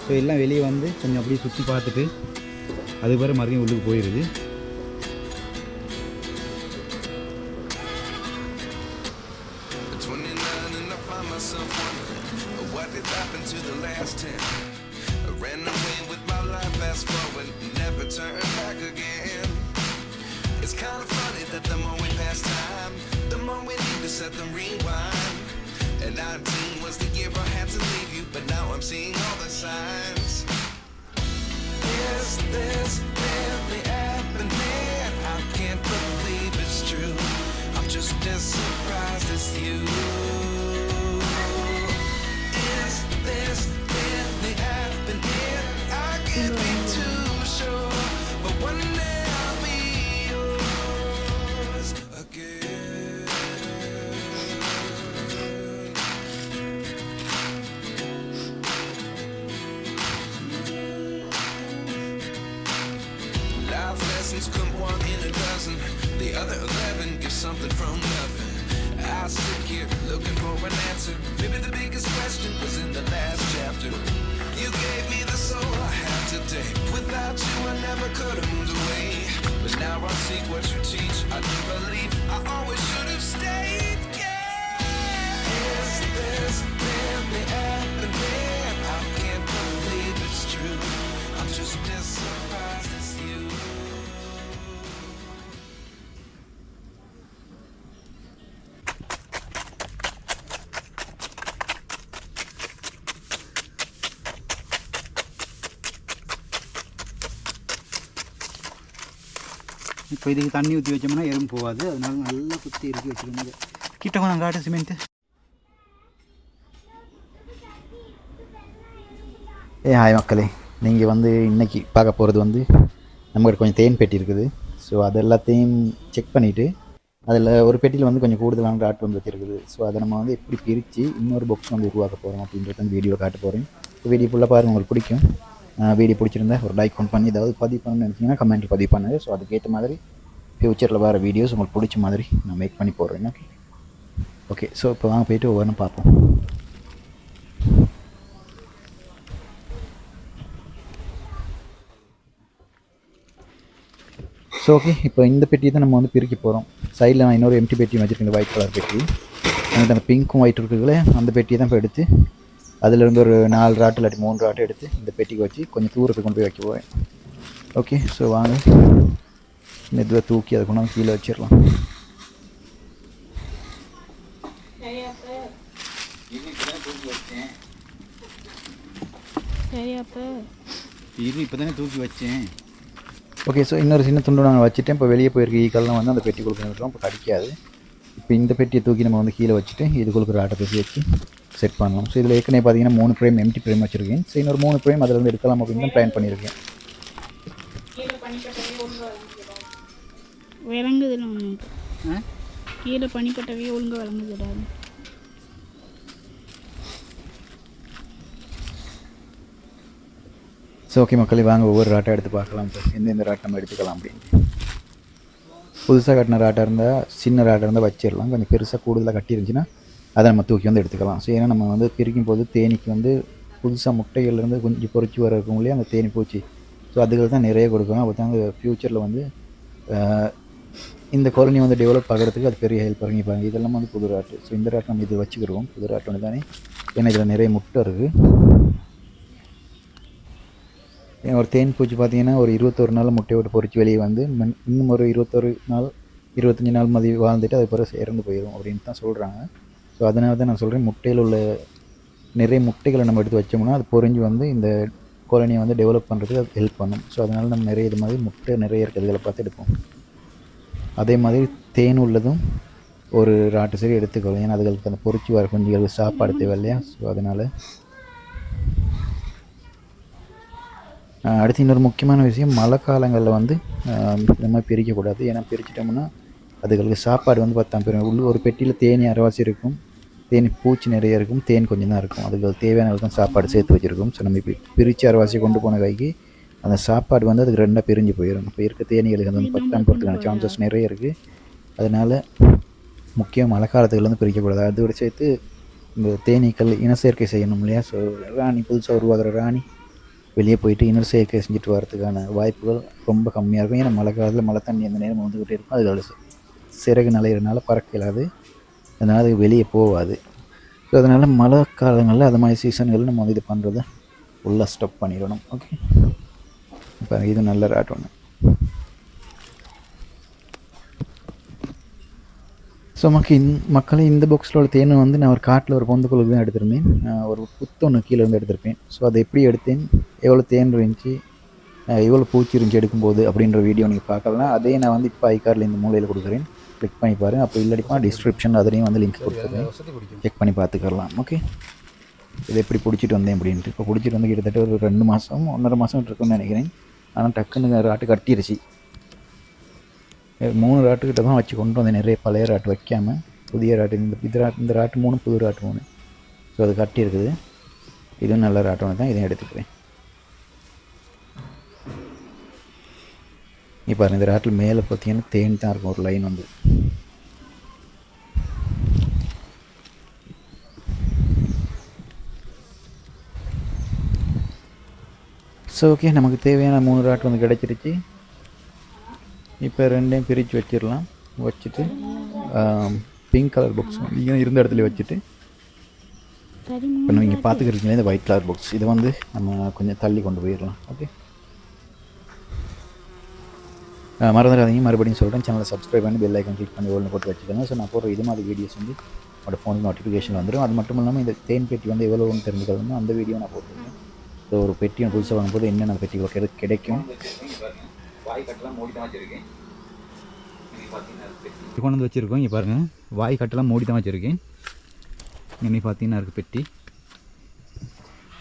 So எல்லாம் வெளியே வந்து கொஞ்சம் அப்படியே சுற்றி பார்த்துட்டு அதுக்கு பிறகு மறுபடியும் உள்ளுக்கு போயிடுது. Set them rewind. And 19 was the year I had to leave you, but now I'm seeing all the signs. Is this really happening? I can't believe it's true. I'm just as surprised as you. Is this really happening? I can't be too sure, but one day I'll be yours again. Come one in a dozen, the other 11 get something from nothing. I sit here looking for an answer. Maybe the biggest question was in the last chapter. You gave me the soul I have today. Without you I never could have moved away. But now I see what you teach. I do believe I always should have stayed. Yeah. Is this really happening? I can't believe it's true. I'm just as surprised as you. இப்போ இதுக்கு தண்ணி ஊற்றி வச்சோம்னா எறும்பு போகாது, அதனால நல்லா குத்தி இறுக்கி வச்சுருந்தது. கிட்ட கொஞ்சம் காட்டு சிமெண்ட்டு. ஹாய் மக்களே, நீங்கள் வந்து இன்றைக்கி பார்க்க போகிறது வந்து நம்மகிட்ட கொஞ்சம் தேன் பெட்டி இருக்குது. ஸோ அது எல்லாத்தையும் செக் பண்ணிவிட்டு அதில் ஒரு பெட்டியில் வந்து கொஞ்சம் கூடுதலான ராட் வந்து வச்சுருக்குது. ஸோ அதை நம்ம வந்து எப்படி பிரித்து இன்னொரு பாக்ஸ் வந்து உருவாக்க போகிறோம் அப்படின்றத அந்த வீடியோவில் காட்ட போகிறேன். வீடியோ ஃபுல்லாக பாருங்கள், உங்களுக்கு பிடிக்கும். வீடியோ பிடிச்சிருந்தா ஒரு லைக் பண்ணி ஏதாவது பதிவு பண்ணணும்னு நினச்சிங்கன்னா கமெண்ட்டில் பதிவு பண்ணுங்கள். ஸோ அதுக்கேற்ற மாதிரி ஃப்யூச்சரில் வர வீடியோஸ் உங்களுக்கு பிடிச்ச மாதிரி நான் மேக் பண்ணி போடுறேன். ஓகே, ஸோ இப்போ வாங்க போய்ட்டு ஒவ்வொன்றும் பார்ப்போம். ஸோ ஓகே, இப்போ இந்த பெட்டியை தான் நம்ம வந்து பிரிக்க போகிறோம். சைடில் நான் இன்னொரு எம்டி பெட்டி வச்சுருக்கேன், இந்த ஒயிட் கலர் பெட்டி. எனக்கு அந்த பிங்க்கும் ஒயிட் இருக்குதுல்ல, அந்த பெட்டியை தான் இப்போ எடுத்து அதிலேருந்து ஒரு 4 ராட்டு இல்லாட்டி 3 ராட்டு எடுத்து இந்த பெட்டிக்கு வச்சு கொஞ்சம் தூரத்துக்கு கொண்டு போய் வைக்க போகிறேன். ஓகே, ஸோ வாங்க மெதுவாக தூக்கி அதை கொண்டாந்து கீழே வச்சிடலாம். இப்போ தானே தூக்கி வச்சேன். ஓகே, ஸோ இன்னொரு சின்ன துண்டு நாங்கள் வச்சுட்டேன். இப்போ வெளியே போயிருக்க ஈக்கெல்லாம் வந்து அந்த பெட்டி கொடுக்குறோம், இப்போ கடிக்காது. இப்போ இந்த பெட்டியை தூக்கி நம்ம வந்து கீழே வச்சுட்டு இதுக்குள்ள ஒரு ஆட்டை பேசி வச்சு செட் பண்ணலாம். ஸோ இதில் ஏற்கனவே பார்த்தீங்கன்னா 3 ஃப்ரேம் எம்டி ஃப்ரேம் வச்சுருக்கேன். ஸோ இன்னொரு 3 ஃப்ரேம் அதில் வந்து எடுக்கலாம் அப்படின்னு தான் பிளான் பண்ணியிருக்கேன். விளங்குதுல ஒன்று கீழே பனிப்பட்டவே ஒழுங்காக விளங்குதுடாது. ஸோ ஓகே மக்களே, வாங்க ஒவ்வொரு ராட்டை எடுத்து பார்க்கலாம். சார் எந்தெந்த ராட்டை நம்ம எடுத்துக்கலாம் அப்படின்ட்டு. புதுசாக கட்டின ராட்டாக இருந்தால் சின்ன ராட்டாக இருந்தால் வச்சிடலாம். கொஞ்சம் பெருசாக கூடுதலாக கட்டிருந்துச்சுன்னா அதை நம்ம தூக்கி வந்து எடுத்துக்கலாம். ஸோ ஏன்னா நம்ம வந்து பிரிக்கும் போது தேனிக்கு வந்து புதுசாக முட்டைகள்லேருந்து கொஞ்சம் பொறிச்சு வர இருக்கும் இல்லையா, அந்த தேனி பூச்சி. ஸோ அதுக்கு தான் நிறைய கொடுக்கணும். அப்போ தான் ஃப்யூச்சரில் வந்து இந்த காலனி வந்து டெவலப் ஆகிறதுக்கு அது பெரிய ஹெல்ப் பண்ணிப்பாங்க. இதெல்லாம் வந்து புது ராட்டு. ஸோ இந்த ராட்டு நம்ம இது வச்சுக்கிடுவோம். புது ராட்டு வந்து தானே, ஏன்னா இதில் நிறைய முட்டை இருக்குது. ஒரு தேன் பூச்சி பார்த்தீங்கன்னா ஒரு 21 நாள் முட்டையை விட்டு பொறிச்சு வெளியே வந்து இன்னும் ஒரு 21 நாள் 25 நாள் மதி வாழ்ந்துட்டு அது பிறகு இறந்து போயிடும் அப்படின்னு தான் சொல்கிறாங்க. ஸோ அதனால தான் நான் சொல்கிறேன், முட்டையில் உள்ள நிறைய முட்டைகளை நம்ம எடுத்து வச்சோம்னா அது பொறிஞ்சு வந்து இந்த காலனியை வந்து டெவலப் பண்ணுறதுக்கு அது ஹெல்ப் பண்ணும். ஸோ அதனால் நம்ம நிறைய இது மாதிரி முட்டை நிறைய இருக்கிறதுகளை பார்த்து எடுப்போம். அதே மாதிரி தேன் உள்ளதும் ஒரு ராட்டு சரி எடுத்துக்கலாம். ஏன்னா அதுகளுக்கு அந்த பொறிச்சு வர குஞ்சுகளுக்கு சாப்பாடு தேவை இல்லையா. ஸோ அதனால் அடுத்து இன்னொரு முக்கியமான விஷயம், மழை காலங்களில் வந்து இந்த மாதிரி பிரிக்கக்கூடாது. ஏன்னா பிரிச்சிட்டோம்னா அதுகளுக்கு சாப்பாடு வந்து பார்த்தா ஒரு பெட்டியில் தேனி அரைவாசி இருக்கும், தேனி பூச்சி நிறைய இருக்கும், தேன் கொஞ்சம் தான் இருக்கும். அதுக்கு தேவையான அளவுக்கு சாப்பாடு சேர்த்து வச்சுருக்கும். ஸோ நம்ம இப்போ பிரித்து அரைவாசி கொண்டு போன கைக்கு அந்த சாப்பாடு வந்து அதுக்கு 2ஆக பிரிஞ்சு போயிடும். இப்போ இருக்க தேனிகளுக்கு வந்து பத்தாம் போகிறதுக்கான சான்சஸ் நிறைய இருக்குது. அதனால் முக்கியம் மழை காலத்துலேருந்து பிரிக்கக்கூடாது. அதோடு சேர்த்து இந்த தேனீக்கள் இனச்சேர்க்கை செய்யணும் இல்லையா. ஸோ ராணி புதுசாக உருவாகிற ராணி வெளியே போயிட்டு இனர் செயற்கை செஞ்சுட்டு வரதுக்கான வாய்ப்புகள் ரொம்ப கம்மியாக இருக்கும். ஏன்னா மழை காலத்தில் மழை தண்ணி அந்த நேரம் வந்துக்கிட்டே இருக்கும். அதோட சிறகு நலையிறனால பறக்க இயலாது, அதனால் அது வெளியே போகாது. ஸோ அதனால் மழை காலங்களில் அது மாதிரி சீசன்களில் நம்ம இது பண்ணுறதை ஃபுல்லாக ஸ்டாப் பண்ணிடணும். ஓகே, இப்போ இது நல்ல ராட் ஒன்று. ஸோ மக்களை இந்த பாக்ஸில் உள்ள தேனை வந்து நான் ஒரு காட்டில் ஒரு பொந்துக்குழுக்கு தான் எடுத்திருந்தேன். ஒரு புத்தொன்று கீழே இருந்து எடுத்திருப்பேன். ஸோ அதை எப்படி எடுத்தேன், எவ்வளோ தேன் இருந்துச்சு, எவ்வளோ பூச்சி இருந்துச்சு எடுக்கும்போது அப்படின்ற வீடியோ நீங்கள் பார்க்கலாம். அதே நான் வந்து இப்போ ஐகார்டில் இந்த மூலையில் கொடுக்குறேன், கிளிக் பண்ணி பாருங்கள். அப்போ இல்லாட்டிப்பா டிஸ்கிரிப்ஷனில் அதுலேயும் வந்து லிங்க் கொடுத்துருக்கேன், செக் பண்ணி பார்த்துக்கலாம். ஓகே, இதை எப்படி பிடிச்சிட்டு வந்தேன் அப்படின்ட்டு. இப்போ பிடிச்சிட்டு வந்து கிட்டத்தட்ட ஒரு 2 மாதம் 1.5 மாதம் இருக்குன்னு நினைக்கிறேன். ஆனால் டக்குன்னு ராட்டு கட்டிடுச்சு. 3 ராட்டுக்கிட்ட தான் வச்சு கொண்டு வந்தேன், நிறைய பழைய ராட்டு வைக்காமல் புதிய ராட்டு. இந்த ராட்டு 3, புது ராட்டு 3. ஸோ அது கட்டி இருக்குது. இதுவும் நல்ல ராட்டு ஒன்று தான், இதையும் எடுத்துக்கிறேன். இப்போ இந்த ராட்டில் மேலே பார்த்தீங்கன்னா தேன் தான் இருக்கும், ஒரு லைன் வந்து. ஸோ ஓகே, நமக்கு தேவையான 3 ராட்டு வந்து கிடச்சிருச்சு. இப்போ 2டையும் பிரித்து வச்சிடலாம். வச்சுட்டு பிங்க் கலர் பாக்ஸ் நீங்கள் இருந்த இடத்துல வச்சுட்டு, இப்போ நீங்கள் பார்த்துக்கிறீங்களே இந்த ஒயிட் கலர் பாக்ஸ், இதை வந்து நம்ம கொஞ்சம் தள்ளி கொண்டு போயிடலாம். ஓகே, மறந்துடாதீங்க, மறுபடியும் சொல்கிறேன், சேனலை சப்ஸ்கிரைப் பண்ணி பெல் ஐக்கன் கிளிக் பண்ணி ஓல்னு போட்டு வச்சுக்கோங்க. ஸோ நான் போடுற இது மாதிரி வீடியோஸ் வந்து என்னோடய ஃபோனுக்கு நோட்டிஃபிகேஷன் வந்துடும். அது மட்டும் இல்லாமல் இந்த தேன் பெட்டி வந்து எவ்வளோன்னு தெரிஞ்சுக்கணுமோ அந்த வீடியோ நான் போட்டுருக்கேன். ஸோ ஒரு பெட்டியை புதுசாக வாங்கும்போது என்னென்ன பெட்டி கிடைக்கும். வாய் கட்டெல்லாம் மூடி தான் வச்சுருக்கேன். கொண்டு வந்து வச்சுருக்கோம். இங்கே பாருங்கள், வாய் கட்டெல்லாம் மூடி தான் வச்சுருக்கேன். இங்கே பார்த்தீங்கன்னா இருக்குது பெட்டி.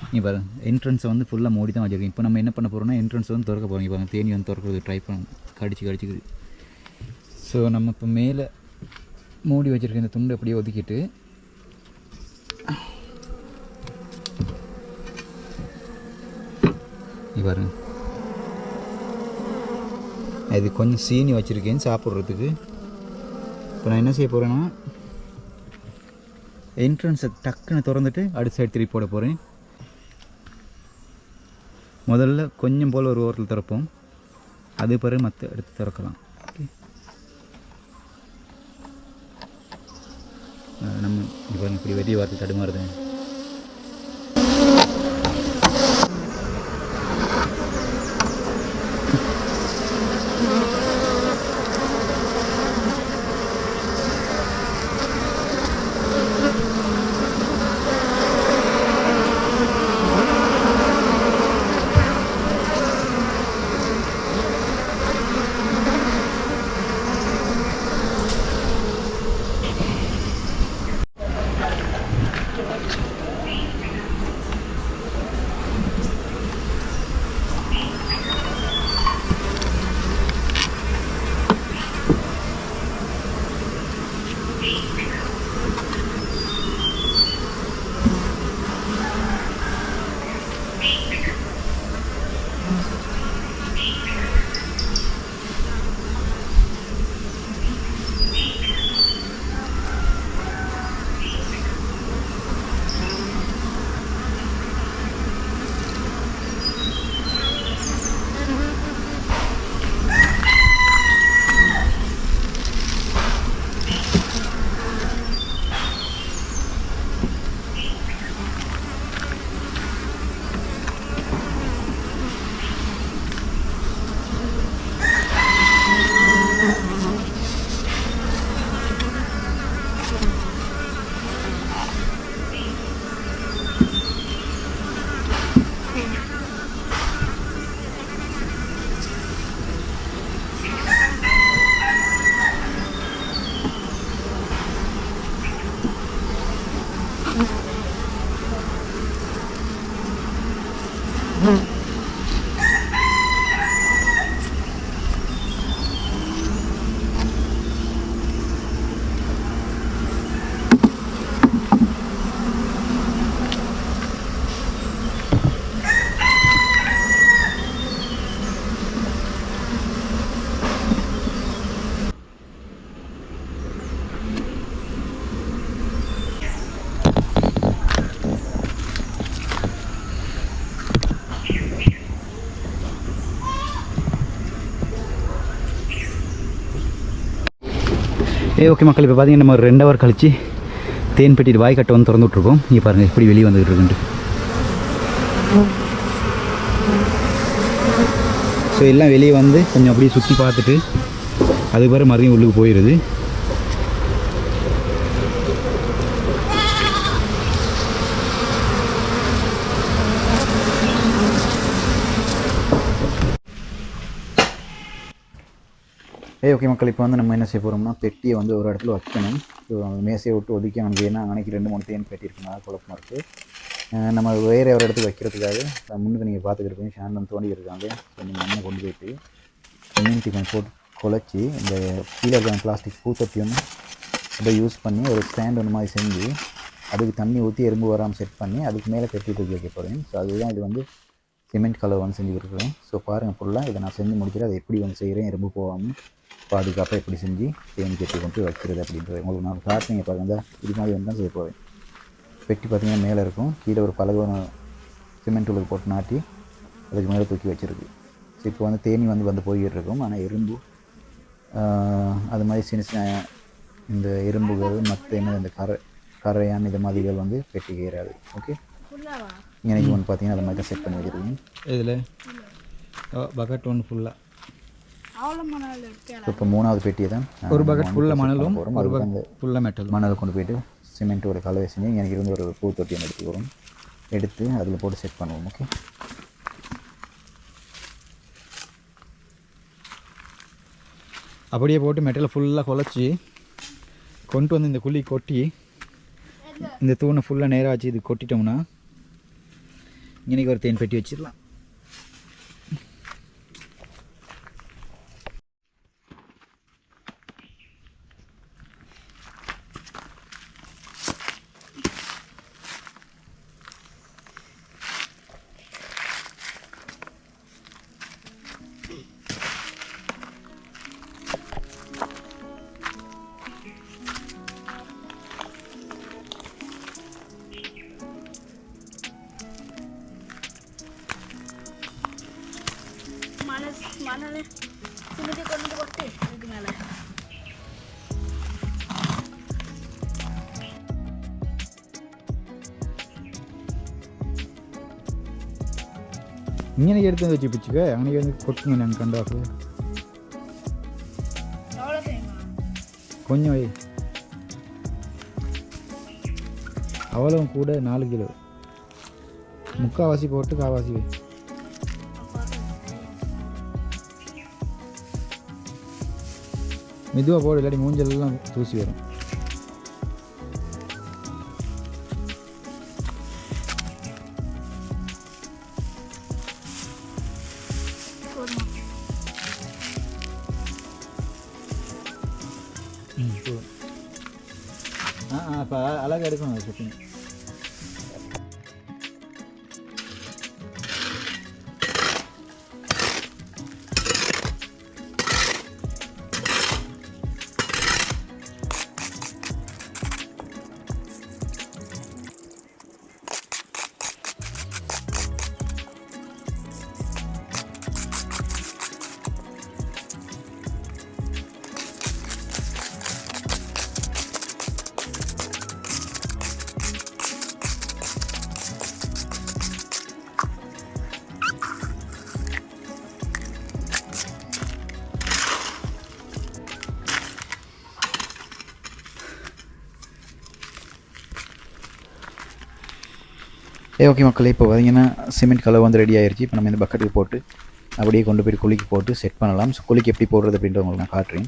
இங்கே பாருங்கள், என்ட்ரன்ஸை வந்து ஃபுல்லாக மூடி தான் வச்சுருக்கேன். இப்போ நம்ம என்ன பண்ண போகிறோம்னா என்ட்ரன்ஸ் வந்து திறக்க போகிறோம். பாருங்கள், தேனி வந்து திறக்கிறது ட்ரை பண்ண கடிச்சிக்குது. ஸோ நம்ம இப்போ மேலே மூடி வச்சுருக்க இந்த துண்டு அப்படியே ஒதுக்கிட்டு இங்கே பாருங்கள், அது கொஞ்சம் சீனி வச்சுருக்கேன் சாப்பிட்றதுக்கு. இப்போ நான் என்ன செய்ய போகிறேன்னா என்ட்ரன்ஸை டக்குன்னு திறந்துட்டு அடுத்த சைடு திருப்பி போட போகிறேன். முதல்ல கொஞ்சம் போல் ஒரு ஓரத்தில் திறப்போம், அது பிறகு மற்ற எடுத்து திறக்கலாம். ஓகே, நம்ம இப்போ இப்படி வெளியே வார்த்தை தடுமாறுது. ஓகே மக்கள், இப்போ பார்த்தீங்கன்னா நம்ம 2 ஹவர் கழிச்சு தேன் பெட்டிட்டு வாய்க்கட்டை வந்து திறந்து விட்ருக்கோம். இங்கே பாருங்கள் எப்படி வெளியே வந்துகிட்டு இருக்குன்ட்டு. ஸோ எல்லாம் வெளியே வந்து கொஞ்சம் அப்படியே சுற்றி பார்த்துட்டு அதுக்கு பிறகு மறுபடியும் உள்ளுக்கு போயிடுது. ஓகே மக்கள், இப்போ வந்து நம்ம என்ன செய்ய போகிறோம்னா பெட்டியை வந்து ஒரு இடத்துல வைக்கணும். ஸோ மேசையை விட்டு ஒதுக்கி அவனுக்கு ஏன்னா அன்றைக்கி 2-3 தேன் பெட்டி இருக்குனால குழப்பமாக இருக்குது. நம்ம வேறு ஒரு இடத்துக்கு வைக்கிறதுக்காக முன்னுக்கு நீங்கள் பார்த்துக்கிருப்பீங்க ஷேண்ட் வந்து தோண்டி இருக்காங்க. ஸோ நீங்கள் மண்ணை கொண்டு போயிட்டு கம்யூனிட்டி கொஞ்சம் போட்டு குழச்சி இந்த கீழே இருக்கிற பிளாஸ்டிக் பூத்தொட்டி ஒன்று அதை யூஸ் பண்ணி ஒரு ஸ்டாண்ட் ஒன்று மாதிரி செஞ்சு அதுக்கு தண்ணி ஊற்றி எறும்பு வராமல் செட் பண்ணி அதுக்கு மேலே கட்டி தூக்கி வைக்க போகிறேன். ஸோ அதுதான் இது வந்து சிமெண்ட் கலர் வந்து செஞ்சு கொடுக்குறேன். ஸோ பாருங்கள் ஃபுல்லாக இதை நான் செஞ்சு முடிச்சுட்டு அதை எப்படி வந்து செய்கிறேன், எறும்பு போகாமல் பாதுகாப்பாக எப்படி செஞ்சு தேனி கட்டி கொண்டு வைக்கிறது அப்படின்றது உங்களுக்கு நான் காட்டுறீங்க பாருங்கள். இது மாதிரி வந்து தான் செய்ய போகிறேன். பெட்டி பார்த்திங்கன்னா மேலே இருக்கும், கீழே ஒரு பலகை சிமெண்ட் உள்ளுக்கு போட்டு நாட்டி அதுக்கு மேலே தூக்கி வச்சுருக்கு. ஸோ இப்போ வந்து தேனி வந்து போய்கிட்டு இருக்கும். ஆனால் எறும்பு அது மாதிரி சின்ன இந்த எறும்புகள் மற்ற என்ன இந்த கரையான் இது மாதிரிகள் வந்து பெட்டி கேறாது. ஓகே, எனக்கு ஒன்று பார்த்தீங்கன்னா அது மாதிரி தான் செட் பண்ணி வச்சுருக்கேன். இதில் பக்கெட் ஒன்று ஃபுல்லாக இப்போ 3வது பெட்டியை தான் ஒரு பக்கெட் ஃபுல்லாக மணலும் ஒரு பக்கெட் ஃபுல்லாக மணல் கொண்டு போயிட்டு சிமெண்ட்டோட கலவை செஞ்சு எனக்கு இருந்து ஒரு பூத்தொட்டி ஒன்று எடுத்து அதில் போட்டு செட் பண்ணுவோம். ஓகே, அப்படியே போட்டு மெட்டலை ஃபுல்லாக குழச்சி கொண்டு வந்து இந்த குழி கொட்டி இந்த தூணை ஃபுல்லாக நேராக வச்சு இது கொட்டிட்டோம்னா இன்றைக்கி ஒரு தேன் பெட்டி வச்சிடலாம். மணல் சிமெண்ட்டை கொண்டு போட்டு இதுக்கு மேலே இங்கே எடுத்து வச்சு பிடிச்சிக்க அங்கே வந்து கொட்டுங்க. நாங்கள் கண்டாக்கு கொஞ்சம் வை, அவ்வளோ கூட 4 கிலோ, முக்கால்வாசி போட்டு கால்வாசி வை. மெதுவாக போடு, இல்லாட்டி மூஞ்சல்லாம் தூசி வரும். இப்போ அழகாக எடுக்கணும் அது செட்டிங். ஓகே மக்களே, இப்போ பார்த்தீங்கன்னா சிமெண்ட் கலர் வந்து ரெடி ஆயிடுச்சு. இப்போ நம்ம இந்த பக்கெட்டுக்கு போட்டு அப்படியே கொண்டு போய் குழிக்கு போட்டு செட் பண்ணலாம். ஸோ குழிக்கு எப்படி போடுறது அப்படின்ற உங்களுக்கு நான் காட்டுறேன்.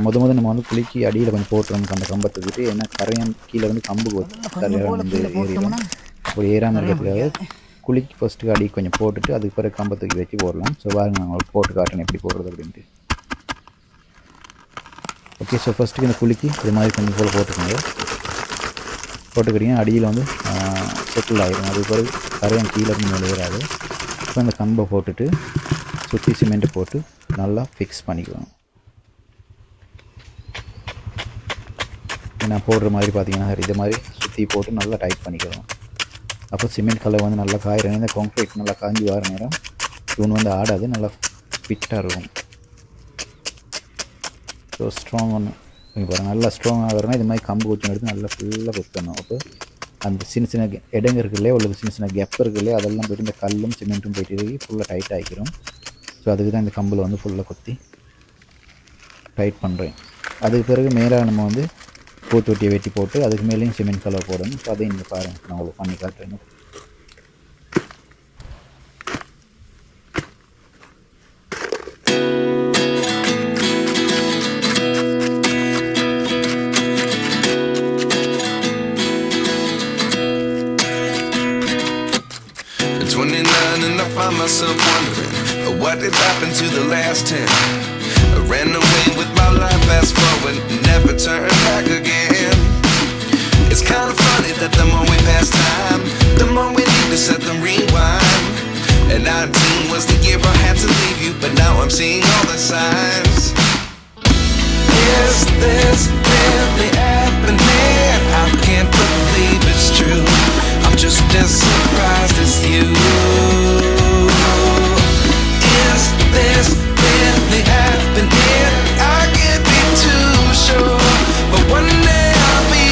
முதல் நம்ம வந்து குழிக்கு அடியில் கொஞ்சம் போட்டுறோம் அந்த கம்பத்துக்கிட்டு, ஏன்னா கரையான் கீழே வந்து கம்பு கரையான் வந்து ஏறிடும். அப்படி ஏறாமல் இருக்கிறதுக்காக குழிக்கு ஃபஸ்ட்டுக்கு அடி கொஞ்சம் போட்டுட்டு அதுக்கு பிறகு கம்பத்துக்கு வச்சு போடலாம். ஸோ பாருங்க நான் உங்களுக்கு போட்டு காட்டுறேன் எப்படி போடுறது அப்படின்ட்டு. ஓகே, ஸோ ஃபஸ்ட்டுக்கு இந்த குழிக்கு இது மாதிரி கொஞ்சம் போல் போட்டுக்கிறீங்க. அடியில் வந்து செட்டில் ஆகிடும். அதுக்கு பிறகு கரையான் கீழே மேலே ஏறாது. இப்போ இந்த கம்பை போட்டுட்டு சுற்றி சிமெண்ட்டை போட்டு நல்லா ஃபிக்ஸ் பண்ணிக்குவோம். நான் போடுற மாதிரி பார்த்தீங்கன்னா இது மாதிரி சுற்றி போட்டு நல்லா டைட் பண்ணிக்கிறோம். அப்போ சிமெண்ட் கலர் வந்து நல்லா காயிற இந்த கான்க்ரீட் நல்லா காஞ்சி வர நேரம் தூண் வந்து ஆடாது, நல்லா ஃபிட்டாக இருக்கும். ஸோ ஸ்ட்ராங் ஒன்று இங்கே பாருங்கள் நல்லா ஸ்ட்ராங்காக வரணும். இது மாதிரி கம்பு குச்சி எடுத்து நல்லா ஃபுல்லாக குத்தணும். அப்போ அந்த சின்ன சின்ன இடங்க இருக்குல்லையே உள்ள சின்ன சின்ன கெப் இருக்குல்லையே அதெல்லாம் போய்ட்டு இந்த கல்லும் சிமெண்ட்டும் போய்ட்டு ஃபுல்லாக டைட் ஆகிக்கிறோம். ஸோ அதுக்கு தான் இந்த கம்பில் வந்து ஃபுல்லாக குத்தி டைட் பண்ணுறேன். அதுக்கு பிறகு மேலே நம்ம வந்து பூத்தொட்டியை வெட்டி போட்டு அதுக்கு மேலேயும் சிமெண்ட் கலர் போடணும். ஸோ அதையும் இங்கே பாருங்கள், நான் உங்களுக்கு பண்ணி காட்டுறேன். Find myself wondering what did happen to the last 10. I ran away with my life, fast forward, never turn back again. It's kind of funny that the more we pass time, the more we need to set them rewind. And 19 was the year I had to leave you, but now I'm seeing all the signs. Is this really happening? I can't believe it's true. I'm just as surprised as you. Is this really happening? I can't be too sure, but one day I'll be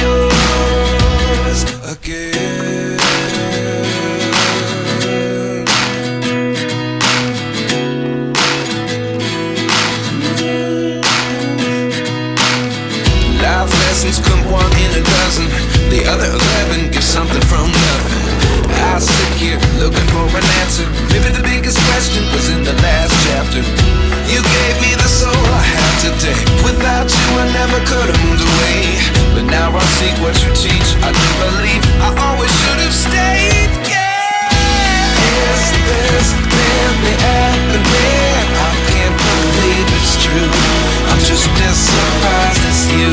yours again. Life lessons come one in a dozen. The other 11 give something from nothing. I sit here looking for an answer. Maybe the biggest question was in the last chapter. You gave me the soul I have today. Without you I never could have moved away. But now I see what you teach. I do believe I always should have stayed. Yeah. Is this really happening? I can't believe it's true. I'm just as surprised as you.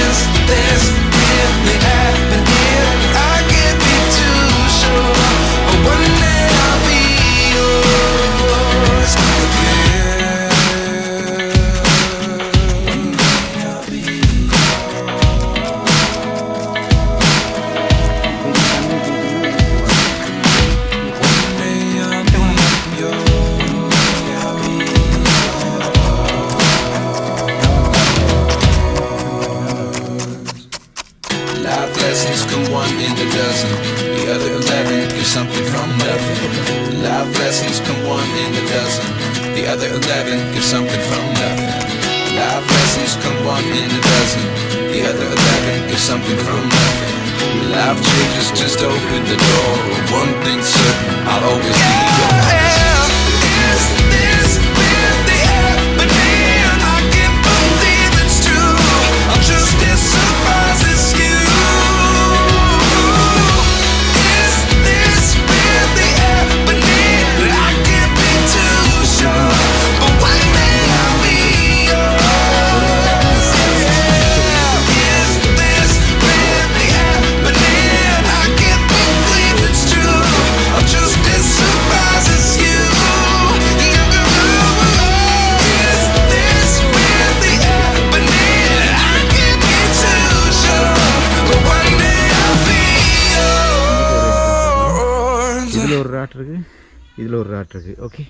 Is this really happening? I can't be too sure, but one day I'll be yours again. One day I'll be Life lessons come one in a dozen. The other 11 give something from nothing. Life lessons come one in a dozen. The other 11 give something from nothing. Life lessons come one in a dozen. The other 11 give something from nothing. Life changes just open the door. One thing's certain, I'll always be yours. Is this really happening? I can't believe it's true. I'm just as surprised as you. இதில் ஒரு rod இருக்குது, okay.